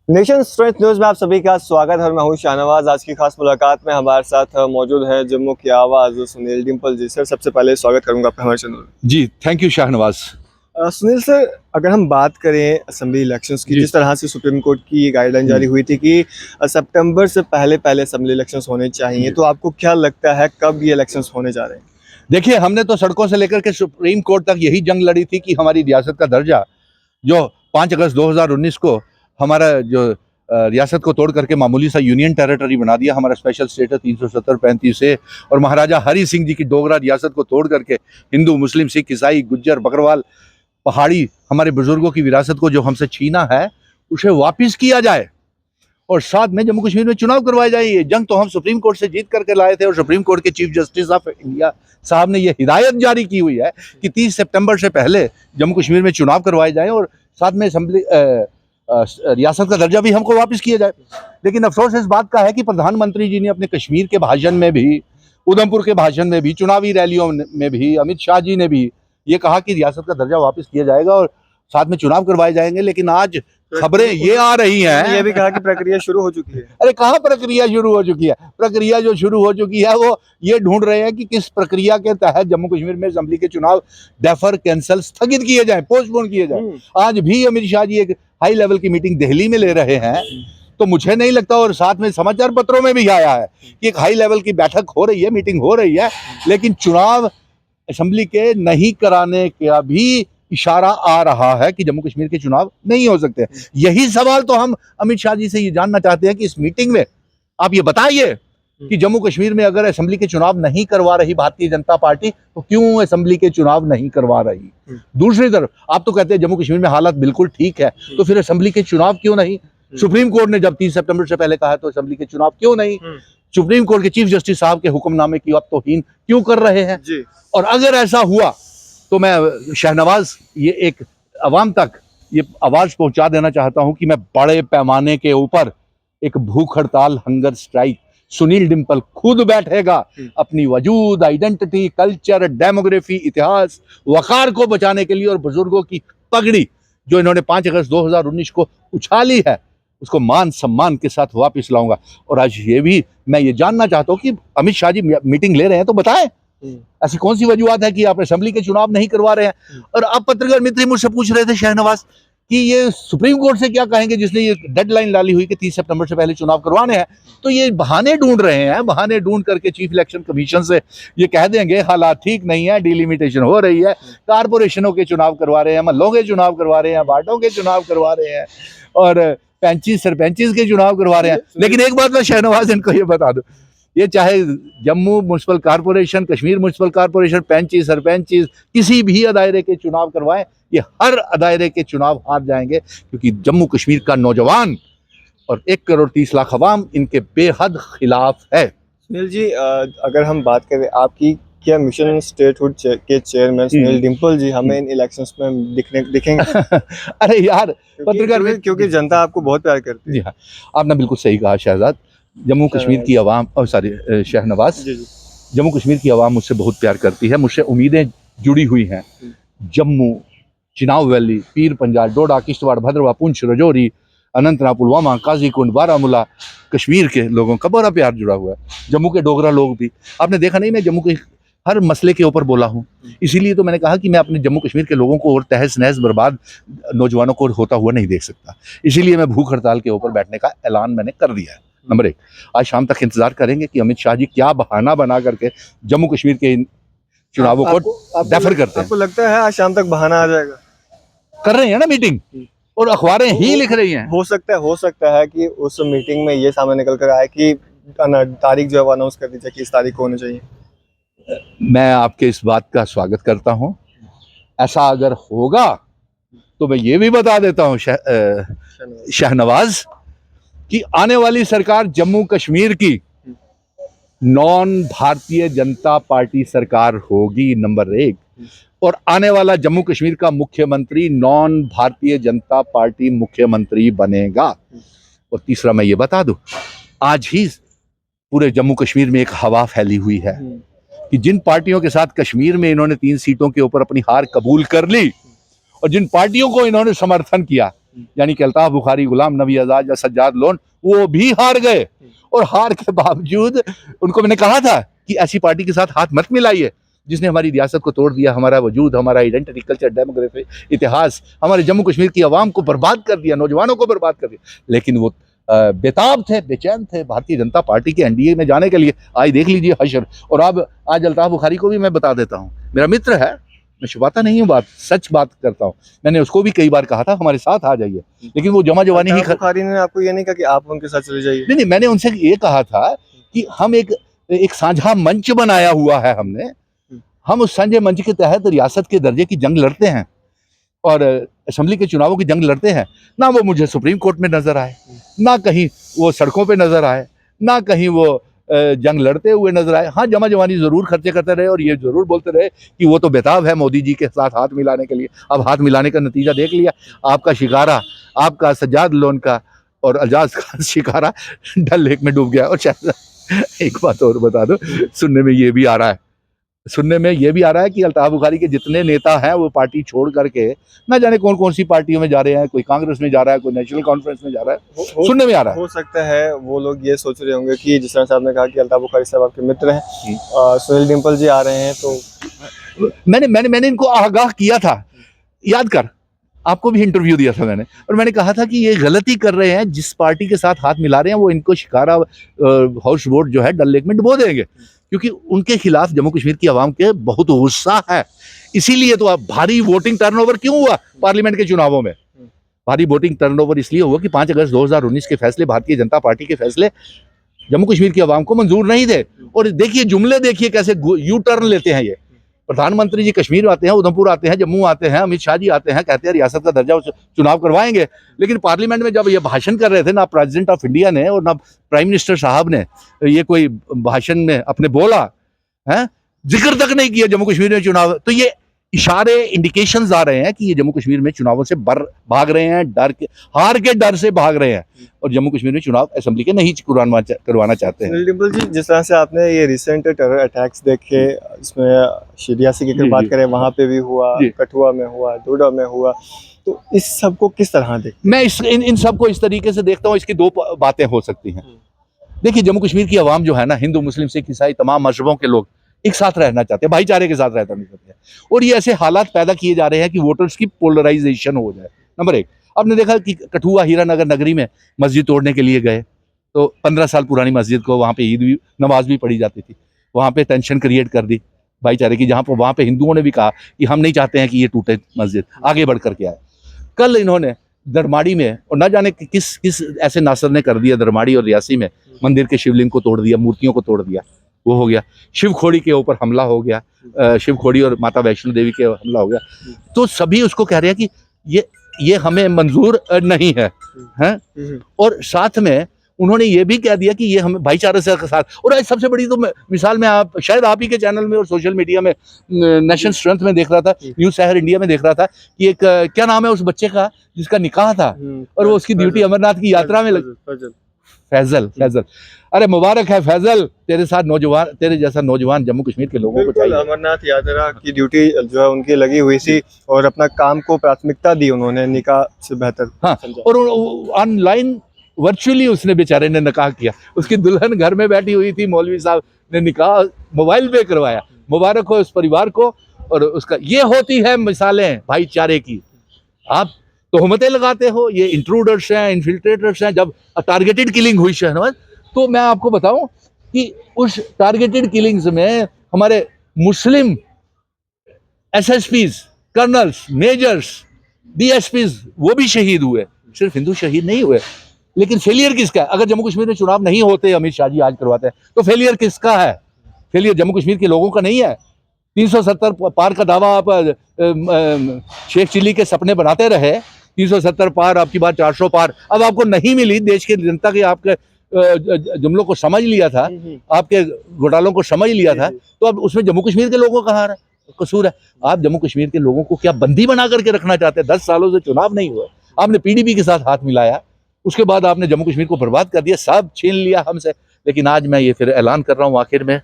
Nation strength news में आप सभी का स्वागत है और मैं हूं शाहनवाज। आज की खास मुलाकात में हमारे साथ मौजूद है जम्मू की आवाज सुनील डिम्पल जी। सर, सबसे पहले स्वागत करूंगा आपका हमारे चैनल में। जी, thank you Shahnawaz. Sunil sir, अगर हम बात करें असेंबली इलेक्शंस की, जिस तरह से सुप्रीम कोर्ट की गाइडलाइन जारी हुई थी कि सितंबर से पहले पहले असेंबली इलेक्शंस होने चाहिए, तो आपको क्या लगता है कब ये इलेक्शंस होने जा रहे हैं? देखिए, हमने तो सड़कों से लेकर के सुप्रीम कोर्ट तक यही जंग लड़ी थी कि हमारी रियासत का दर्जा जो 5 अगस्त 2019 को हमारा जो रियासत को तोड़ करके मामूली सा यूनियन टेरिटरी बना दिया, हमारा स्पेशल स्टेटस 370-35 से, और महाराजा हरि सिंह जी की डोगरा रियासत को तोड़ करके हिंदू, मुस्लिम, सिख, ईसाई, गुज्जर, बकरवाल, पहाड़ी हमारे बुजुर्गों की विरासत को जो हमसे छीना है उसे वापिस किया जाए और साथ में जम्मू कश्मीर में चुनाव करवाए जाए। ये जंग तो हम सुप्रीम कोर्ट से जीत करके लाए थे और सुप्रीम कोर्ट के चीफ जस्टिस ऑफ इंडिया साहब ने ये हिदायत जारी की हुई है कि 30 सितंबर से पहले जम्मू कश्मीर में चुनाव करवाए जाएं और साथ में असेंबली रियासत का दर्जा भी हमको वापस किया जाए। लेकिन अफसोस इस बात का है कि प्रधानमंत्री जी ने अपने कश्मीर के भाषण में भी, उधमपुर के भाषण में भी, चुनावी रैलियों में भी, अमित शाह जी ने भी ये कहा कि रियासत का दर्जा वापस किया जाएगा और साथ में चुनाव करवाए जाएंगे। लेकिन आज खबरें ये आ रही हैं, ये भी कहा कि प्रक्रिया शुरू हो चुकी है। अरे कहाँ प्रक्रिया शुरू हो चुकी है? प्रक्रिया जो शुरू हो चुकी है वो ये ढूंढ रहे हैं कि किस प्रक्रिया के तहत जम्मू कश्मीर में असेंबली के चुनाव डेफर, कैंसल, स्थगित किए जाएं, पोस्टपोन किए जाएं। आज भी अमित शाह जी एक हाई लेवल की मीटिंग दिल्ली में ले रहे हैं, तो मुझे नहीं लगता, और साथ में समाचार पत्रों में भी आया है कि एक हाई लेवल की बैठक हो रही है, मीटिंग हो रही है, लेकिन चुनाव असेंबली के नहीं कराने का भी इशारा आ रहा है कि जम्मू कश्मीर के चुनाव नहीं हो सकते। यही सवाल तो हम अमित शाह जी से ये जानना चाहते हैं कि इस मीटिंग में आप ये बताइए कि जम्मू कश्मीर में अगर असेंबली के चुनाव नहीं करवा रही भारतीय जनता पार्टी, तो क्यों असेंबली के चुनाव नहीं करवा रही? दूसरी तरफ आप तो कहते हैं जम्मू कश्मीर में हालत बिल्कुल ठीक है, तो फिर असेंबली के चुनाव क्यों नहीं? सुप्रीम कोर्ट ने जब 30 सितंबर से पहले कहा तो असेंबली के चुनाव क्यों नहीं? सुप्रीम कोर्ट के चीफ जस्टिस साहब के हुक्मनामे की आप तौहीन क्यों कर रहे हैं? और अगर ऐसा हुआ तो मैं शाहनवाज ये एक अवाम तक ये आवाज पहुंचा देना चाहता हूं कि मैं बड़े पैमाने के ऊपर एक भूख हड़ताल, हंगर स्ट्राइक, सुनील डिम्पल खुद बैठेगा अपनी वजूद, आइडेंटिटी, कल्चर, डेमोग्राफी, इतिहास, वकार को बचाने के लिए, और बुजुर्गों की पगड़ी जो इन्होंने 5 अगस्त 2019 को उछाली है उसको मान सम्मान के साथ वापस लाऊंगा। और आज ये भी मैं ये जानना चाहता हूँ कि अमित शाह जी मीटिंग ले रहे हैं तो बताएं ऐसी कौन सी वजूहत है कि आप असेंबली के चुनाव नहीं करवा रहे हैं? और अब पत्रकार मित्र मुझसे पूछ रहे थे शाहनवाज कि ये सुप्रीम कोर्ट से क्या कहेंगे जिसने ये डेडलाइन डाली हुई कि 30 सितंबर से पहले चुनाव करवाने हैं। तो ये बहाने ढूंढ रहे हैं, बहाने ढूंढ करके चीफ इलेक्शन कमीशन से ये कह देंगे हालात ठीक नहीं है, डिलिमिटेशन हो रही है, कारपोरेशनों के चुनाव करवा रहे हैं, महलों के चुनाव करवा रहे हैं, वार्डों के चुनाव करवा रहे हैं और 35 सरपंचेस के चुनाव करवा रहे हैं। लेकिन एक बात मैं शाहनवाज इनको ये बता दूं, ये चाहे Jammu municipal corporation, Kashmir municipal corporation, 35 sarpanch किसी भी दायरे के चुनाव करवाएं, ये हर दायरे के चुनाव हार जाएंगे, क्योंकि जम्मू कश्मीर का नौजवान और 1 करोड़ 30 लाख अवाम इनके बेहद खिलाफ है। सुनील जी, अगर हम बात करें आपकी, क्या मिशन स्टेटहुड के चेयरमैन सुनील डिम्पल जी हमें इन इलेक्शंस में दिखेंगे? अरे यार, पत्रकार, क्योंकि जनता आपको बहुत प्यार करती है। जी हाँ, आपने बिल्कुल सही कहा शहजाद। जम्मू कश्मीर की आवाम, और सॉरी शहनवाज, जम्मू कश्मीर की आवाम मुझसे बहुत प्यार करती है, मुझसे उम्मीदें जुड़ी हुई हैं। जम्मू, चिनाब वैली, पीर पंजाल, डोडा, किश्तवाड़, भद्रवाह, पुंछ, रजौरी, अनंतनाग, पुलवामा, काजीकुंड, बारामूला, कश्मीर के लोगों का बड़ा प्यार जुड़ा हुआ है। जम्मू के डोगरा लोग भी, आपने देखा नहीं, मैं जम्मू के हर मसले के ऊपर बोला हूँ, इसीलिए तो मैंने कहा कि मैं अपने जम्मू कश्मीर के लोगों को और तहस नहस बर्बाद नौजवानों को होता हुआ नहीं देख सकता। इसीलिए मैं भूख हड़ताल के ऊपर बैठने का ऐलान मैंने कर दिया है। नंबर 1, आज शाम तक इंतजार करेंगे कि अमित शाह जी क्या बहाना बना करके जम्मू कश्मीर के चुनावों को डेफर करते हैं। आपको लगता है आज शाम तक बहाना आ जाएगा? कर रहे हैं ना मीटिंग, और अखबारें ही लिख रही हैं। हो सकता है कि उस मीटिंग में ये सामने निकल कर आए कि तारीख जो है अनाउंस कर दीजिए कि इस तारीख को होनी चाहिए। मैं आपके इस बात का स्वागत करता हूं। ऐसा अगर होगा तो मैं ये भी बता देता हूं शाहनवाज कि आने वाली सरकार जम्मू कश्मीर की नॉन भारतीय जनता पार्टी सरकार होगी, नंबर 1, और आने वाला जम्मू कश्मीर का मुख्यमंत्री नॉन भारतीय जनता पार्टी मुख्यमंत्री बनेगा। और तीसरा मैं ये बता दूं, आज ही पूरे जम्मू कश्मीर में एक हवा फैली हुई है कि जिन पार्टियों के साथ कश्मीर में इन्होंने 3 सीटों के ऊपर अपनी हार कबूल कर ली और जिन पार्टियों को इन्होंने समर्थन किया, यानी कि अल्ताफ बुखारी, गुलाम नबी आज़ाद या सज्जाद लोन, वो भी हार गए। और हार के बावजूद उनको मैंने कहा था कि ऐसी पार्टी के साथ हाथ मत मिलाइए जिसने हमारी रियासत को तोड़ दिया, हमारा वजूद, हमारा आइडेंटिटी, कल्चर, डेमोग्राफी, इतिहास, हमारे जम्मू कश्मीर की आवाम को बर्बाद कर दिया, नौजवानों को बर्बाद कर दिया। लेकिन वो बेताब थे, बेचैन थे भारतीय जनता पार्टी के एनडीए में जाने के लिए। आज देख लीजिए हशर। और अब आज अल्ताफ बुखारी को भी मैं बता देता हूँ, मेरा मित्र है, मैं छुपाता नहीं हूँ बात, सच बात करता हूँ। मैंने उसको भी कई बार कहा था हमारे साथ आ जाइए, लेकिन वो जमा जवानी ही बुखारी ने आपको ये नहीं कहा कि आप उनके साथ चले जाइए? नहीं, मैंने उनसे ये कहा था कि हम एक साझा मंच बनाया हुआ है हमने, हम उस साझे मंच के तहत रियासत के दर्जे की जंग लड़ते हैं और असेंबली के चुनावों की जंग लड़ते हैं। ना वो मुझे सुप्रीम कोर्ट में नजर आए, ना कहीं वो सड़कों पे नजर आए, ना कहीं वो जंग लड़ते हुए नजर आए। हाँ, जमा जवानी जरूर खर्चे करते रहे और ये जरूर बोलते रहे कि वो तो बेताब है मोदी जी के साथ हाथ मिलाने के लिए। अब हाथ मिलाने का नतीजा देख लिया, आपका शिकारा, आपका सज्जाद लोन का और अजाज का शिकारा डल लेक में डूब गया। और शायद एक बात और बता दो, सुनने में ये भी आ रहा है कि अल्ताफ बुखारी के जितने नेता हैं वो पार्टी छोड़ करके ना जाने कौन कौन सी पार्टियों में जा रहे हैं, कोई कांग्रेस में जा रहा है, कोई नेशनल कॉन्फ्रेंस में जा रहा है, सुनने में आ रहा है। हो सकता है वो लोग ये सोच रहे होंगे कि जिस तरह से आपने कहा कि अल्ताफ बुखारी साहब आपके मित्र हैं, सुनील डिम्पल जी आ रहे हैं, तो मैंने इनको आगाह किया था, याद कर, आपको भी इंटरव्यू दिया था मैंने, और मैंने कहा था कि ये गलती कर रहे हैं, जिस पार्टी के साथ हाथ मिला रहे हैं वो इनको शिकारा हाउस बोट जो है डल लेक में डुबो देंगे, क्योंकि उनके खिलाफ जम्मू कश्मीर की आवाम के बहुत गुस्सा है। इसीलिए तो अब भारी वोटिंग टर्नओवर क्यों हुआ पार्लियामेंट के चुनावों में? भारी वोटिंग टर्नओवर इसलिए हुआ कि 5 अगस्त 2019 के फैसले, भारतीय जनता पार्टी के फैसले जम्मू कश्मीर की आवाम को मंजूर नहीं थे। और देखिए जुमले, देखिए कैसे यू टर्न लेते हैं ये। प्रधानमंत्री जी कश्मीर आते हैं, उधमपुर आते हैं, जम्मू आते हैं, अमित शाह जी आते हैं, कहते हैं रियासत का दर्जा चुनाव करवाएंगे। लेकिन पार्लियामेंट में जब ये भाषण कर रहे थे, ना प्रेसिडेंट ऑफ इंडिया ने और ना प्राइम मिनिस्टर साहब ने ये कोई भाषण में अपने बोला है, जिक्र तक नहीं किया जम्मू कश्मीर में चुनाव। तो ये इशारे, इंडिकेशंस आ रहे हैं कि ये जम्मू कश्मीर में चुनावों से भाग रहे हैं, हार के डर से भाग रहे हैं और जम्मू कश्मीर में चुनाव असेंबली के नहीं करवाना चाहते हैं। डिम्पल जी, जिस तरह से आपने ये रिसेंट टेरर अटैक्स देखे, इसमें रियासी की अगर बात करें, वहाँ पे भी हुआ, कठुआ में हुआ, डोडा में हुआ, तो इस सब को किस तरह देखते? मैं इन सब को इस तरीके से देखता हूँ, इसकी दो बातें हो सकती हैं। देखिए, जम्मू कश्मीर की आवाम जो है ना, हिंदू, मुस्लिम, सिख, ईसाई, तमाम मजहबों के लोग एक साथ रहना चाहते हैं, भाईचारे के साथ रहना चाहते हैं। और ये ऐसे हालात पैदा किए जा रहे हैं कि वोटर्स की पोलराइजेशन हो जाए। नंबर 1, आपने देखा कि कठुआ हीरानगर नगरी में मस्जिद तोड़ने के लिए गए, तो 15 साल पुरानी मस्जिद को वहाँ पे ईद भी, नमाज भी पढ़ी जाती थी, वहाँ पे टेंशन क्रिएट कर दी भाईचारे की, जहाँ पर वहाँ पे हिंदुओं ने भी कहा कि हम नहीं चाहते हैं कि ये टूटे मस्जिद, आगे बढ़ करके आए। कल इन्होंने दरमाड़ी में, और न जाने किस ऐसे नासर ने कर दिया, दरमाड़ी और रियासी में मंदिर के शिवलिंग को तोड़ दिया, मूर्तियों को तोड़ दिया, वो हो गया। शिवखोड़ी के ऊपर हमला हो गया, शिवखोड़ी और माता वैष्णो देवी के हमला हो गया। तो सभी उसको कह रहे हैं कि ये हमें मंजूर नहीं है, हैं? और साथ में उन्होंने ये भी कह दिया कि ये हमें भाईचारे से साथ। और आज सबसे बड़ी तो मिसाल में, आप शायद आप ही के चैनल में और सोशल मीडिया में नेशन स्ट्रेंथ में देख रहा था, न्यूज़ शहर इंडिया में देख रहा था कि एक क्या नाम है उस बच्चे का जिसका निकाह था और वो उसकी ड्यूटी अमरनाथ की यात्रा में फैजल। अरे मुबारक है फैजल, तेरे साथ नौजवान, तेरे जैसा नौजवान जम्मू कश्मीर के लोगों को चाहिए। अमरनाथ यात्रा की ड्यूटी जो है उनकी लगी हुई थी और अपना काम को प्राथमिकता दी उन्होंने, निकाह से बेहतर। हाँ, और ऑनलाइन वर्चुअली उसने बेचारे ने निकाह किया, उसकी दुल्हन घर में बैठी हुई थी, मौलवी साहब ने निकाह मोबाइल पे करवाया। मुबारक हो उस परिवार को। और उसका ये होती है मिसालें भाईचारे की। आप तोहमतें लगाते हो, ये इंट्रूडर्स हैं, इन्फिल्ट्रेटर्स हैं। जब टारगेटेड किलिंग हुई शहनवाज, तो मैं आपको बताऊं कि उस टारगेटेड किलिंग्स में हमारे मुस्लिम एसएसपीज, कर्नल्स, मेजर्स, डीएसपीज वो भी शहीद हुए, सिर्फ हिंदू शहीद नहीं हुए। लेकिन फेलियर किसका है? अगर जम्मू कश्मीर में चुनाव नहीं होते, अमित शाह जी आज करवाते हैं, तो फेलियर किसका है? फेलियर जम्मू कश्मीर के लोगों का नहीं है। 370 पार का दावा आप शेख चिल्ली के सपने बनाते रहे, 370 पार, आपकी बात 400 पार, अब आपको नहीं मिली। देश की जनता के आपके जुमलों को समझ लिया था, आपके घोटालों को समझ लिया था, तो अब उसमें जम्मू कश्मीर के लोगों का हार है, कसूर है। आप जम्मू कश्मीर के लोगों को क्या बंदी बना करके रखना चाहते हैं? 10 सालों से चुनाव नहीं हुआ, आपने पीडीपी के साथ हाथ मिलाया, उसके बाद आपने जम्मू कश्मीर को बर्बाद कर दिया, सब छीन लिया हमसे। लेकिन आज मैं ये फिर ऐलान कर रहा हूँ आखिर में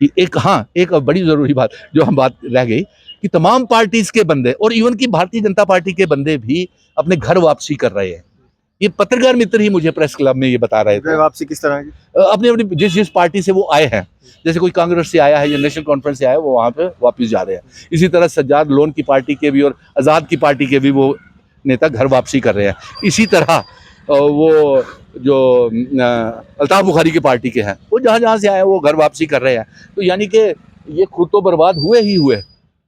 कि एक बड़ी जरूरी बात जो हम बात रह गई, कि तमाम पार्टीज के बंदे और इवन की भारतीय जनता पार्टी के बंदे भी अपने घर वापसी कर रहे हैं। ये पत्रकार मित्र ही मुझे प्रेस क्लब में ये बता रहे थे। वापसी किस तरह की? अपनी अपनी जिस पार्टी से वो आए हैं, जैसे कोई कांग्रेस से आया है या नेशनल कॉन्फ्रेंस से आया है, वो वहाँ पे वापस जा रहे हैं। इसी तरह सज्जाद लोन की पार्टी के भी और आज़ाद की पार्टी के भी वो नेता घर वापसी कर रहे हैं। इसी तरह वो जो अल्ताफ बुखारी की पार्टी के हैं, वो जहाँ से आए हैं वो घर वापसी कर रहे हैं। तो यानी कि ये खुद तो बर्बाद हुए ही हुए,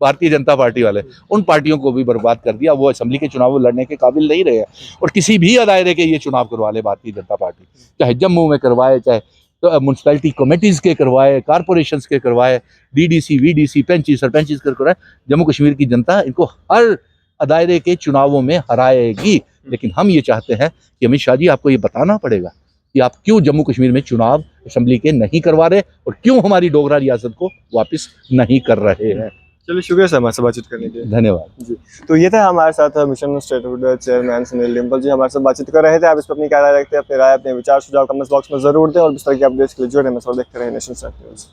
भारतीय जनता पार्टी वाले उन पार्टियों को भी बर्बाद कर दिया। वो असेंबली के चुनाव लड़ने के काबिल नहीं रहे और किसी भी दायरे के ये चुनाव करवा ले भारतीय जनता पार्टी, चाहे जम्मू में करवाए, चाहे तो म्यूनसिपैलिटी कमेटीज़ के करवाए, कॉरपोरेशंस के करवाए, डीडीसी वीडीसी पेंची सरपंची के करवाए, जम्मू कश्मीर की जनता इनको हर दायरे के चुनावों में हराएगी। लेकिन हम ये चाहते हैं कि अमित शाह जी, आपको ये बताना पड़ेगा कि आप क्यों जम्मू कश्मीर में चुनाव असेंबली के नहीं करवा रहे और क्यों हमारी डोगरा रियासत को वापस नहीं कर रहे हैं। चलिए, शुक्रिया सर हमारे से बातचीत करने के लिए। धन्यवाद जी। तो ये था हमारे साथ mission statehood chairman Sunil Dimple ji, हमारे साथ बातचीत कर रहे थे। आप इस पर अपनी क्या राय रखते हैं? अपनी राय, अपने विचार सुझाव कमेंट्स बॉक्स में जरूर दें और इस तरह की अपडेट्स के लिए जुड़े रहें और देखते रहें नेशन न्यूज़।